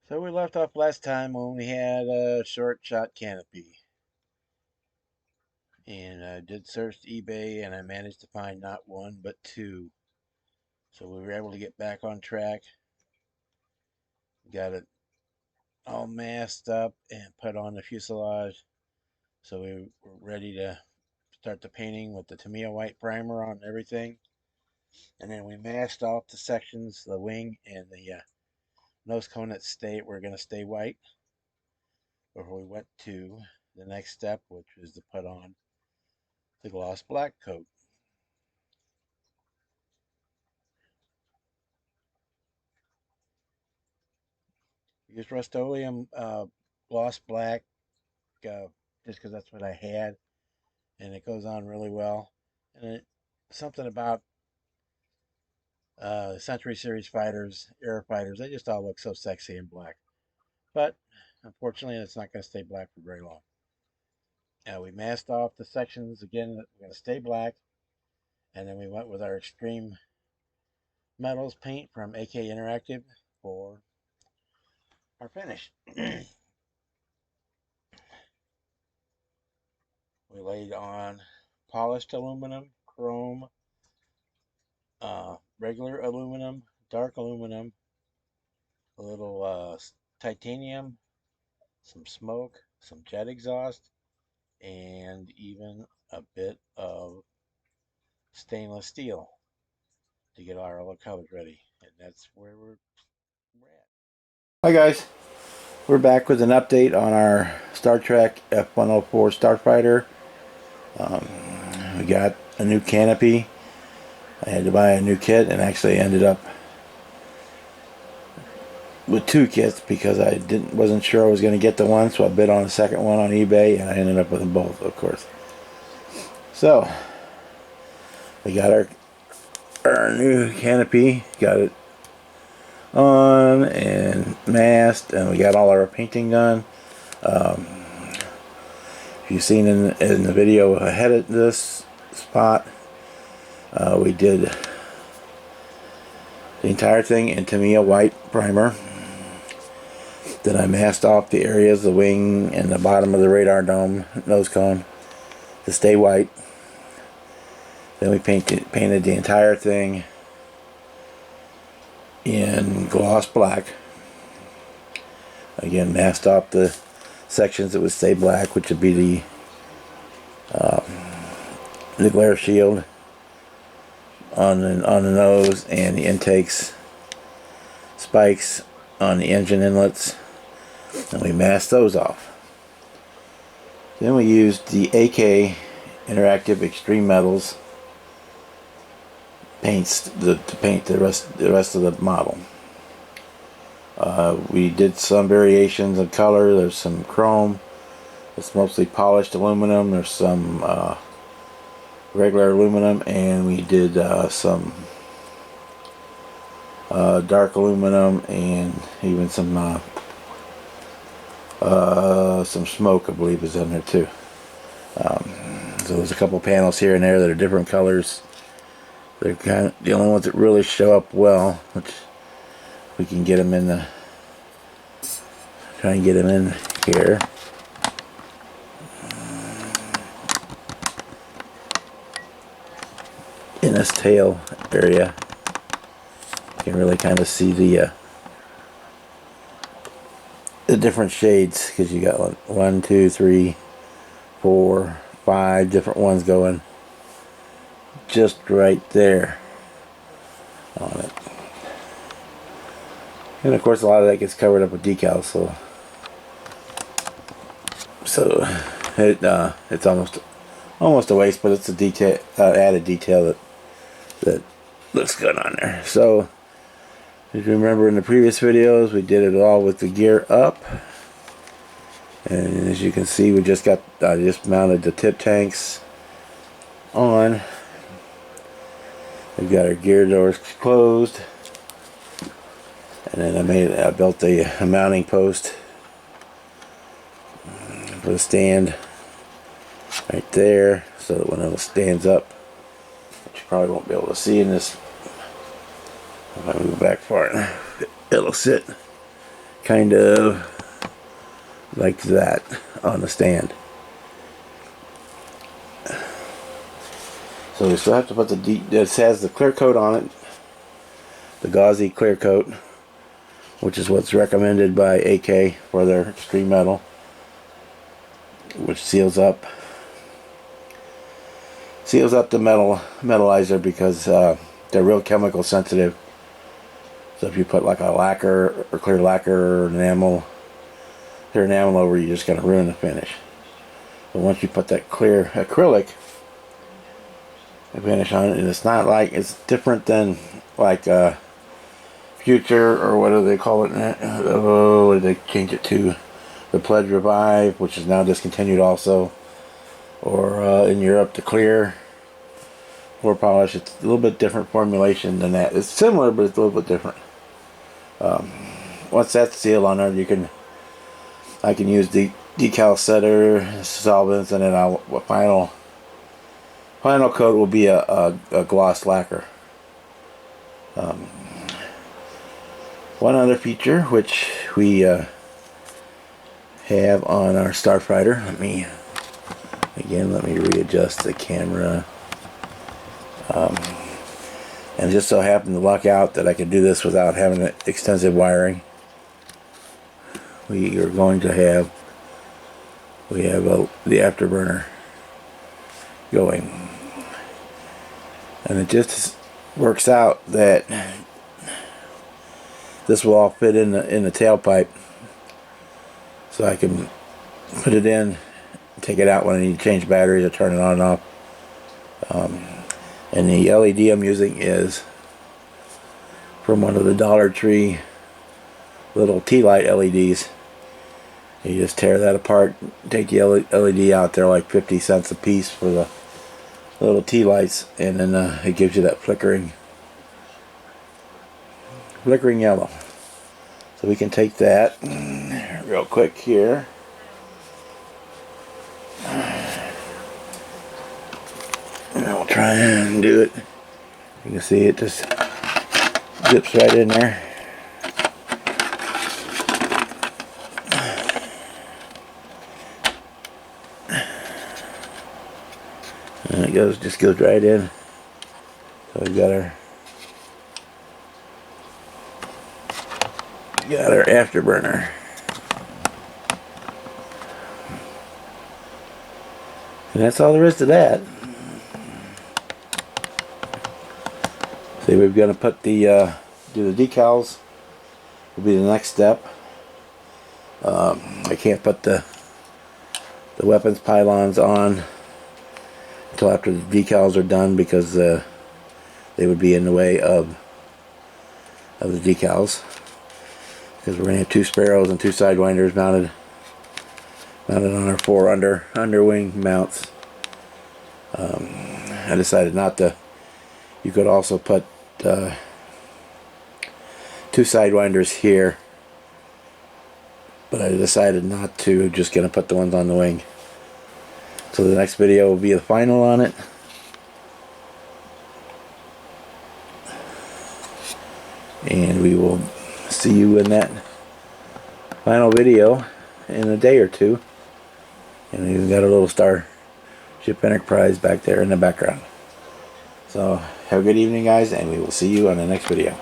So we left off last time when we had a short shot canopy. And I did search eBay and I managed to find not one but two. So we were able to get back on track. Got it all masked up and put on the fuselage. So we were ready to start the painting with the Tamiya white primer on everything. And then we masked off the sections, the wing and the nose cone that were going to stay white before we went to the next step, which was to put on the gloss black coat. Use Rust-Oleum gloss black uh, just because that's what I had, and it goes on really well. And something about Century Series fighters, Air fighters, they just all look so sexy in black. But unfortunately, it's not going to stay black for very long. We masked off the sections again that we're going to stay black, and then we went with our Extreme Metals paint from AK Interactive for our finish. We laid on polished aluminum, chrome, regular aluminum, dark aluminum, a little titanium, some smoke, some jet exhaust, and even a bit of stainless steel to get our other colors ready. And that's where we're at. Hi guys, we're back with an update on our Star Trek F-104 Starfighter. We got a new canopy. I had to buy a new kit and actually ended up with two kits because I wasn't sure I was going to get the one, so I bid on the second one on eBay and I ended up with them both, of course. So we got our new canopy, got it on and masked, and we got all our painting done. If you've seen in the video ahead of this spot, we did the entire thing in Tamiya white primer. Then I masked off the areas, the wing and the bottom of the radar dome nose cone to stay white. Then we painted the entire thing in gloss black. Again, masked off the sections that would stay black, which would be the glare shield on the nose and the intakes, spikes on the engine inlets, and we masked those off. Then we used the AK Interactive Extreme Metals paints to paint the rest of the model. We did some variations of color. There's some chrome. It's mostly polished aluminum. There's some regular aluminum, and we did some dark aluminum and even some smoke, I believe, is in there too. So there's a couple panels here and there that are different colors. They're kind of the only ones that really show up well, which we can get them in the try and get them in here. In this tail area, you can really kind of see the different shades, because you got 1, 2, 3, 4, 5 different ones going just right there on it. And of course a lot of that gets covered up with decals, so it's almost a waste, but it's a detail, added detail that looks good on there. So if you remember in the previous videos, we did it all with the gear up, and as you can see, we just mounted the tip tanks on. We've got our gear doors closed, and then I built a mounting post for the stand right there, so that when it stands up, which you probably won't be able to see in this, if I move back far enough, it'll sit kind of like that on the stand. So we still have to put this has the clear coat on it, the gauzy clear coat, which is what's recommended by AK for their extreme metal, which seals up the metallizer because they're real chemical sensitive. So if you put like a lacquer or clear lacquer or clear enamel over, you're just going to ruin the finish. But once you put that clear acrylic finish on it, and it's not like, it's different than like Future, or what do they call it? What did they change it to? The Pledge Revive, which is now discontinued also. Or in Europe, the Clear floor polish. It's a little bit different formulation than that. It's similar, but it's a little bit different. Once that's sealed on there, I can use the decal setter, solvents, and then final coat will be a gloss lacquer. One other feature which we have on our Starfighter. Let me readjust the camera. And it just so happened to luck out that I could do this without having extensive wiring. We have the afterburner going, and it just works out that this will all fit in the tailpipe, so I can put it in, take it out when I need to change batteries or turn it on and off. And the LED I'm using is from one of the Dollar Tree little tea light LEDs. You just tear that apart, take the LED out. They're like 50 cents a piece for the little tea lights, and then it gives you that flickering yellow. So we can take that real quick here. And I'll try and do it. You can see it just zips right in there. And it just goes right in. So we've got our afterburner. And that's all there is to that. See, we're going to put do the decals. Will be the next step. I can't put the weapons pylons on until after the decals are done, because they would be in the way of the decals. Because we're going to have 2 Sparrows and 2 Sidewinders mounted on our 4 underwing mounts. I decided not to. You could also put 2 Sidewinders here, but I decided not to. Just going to put the ones on the wing. So the next video will be the final on it. And we will see you in that final video in a day or two. And we've got a little Starship Enterprise back there in the background. So have a good evening, guys, and we will see you on the next video.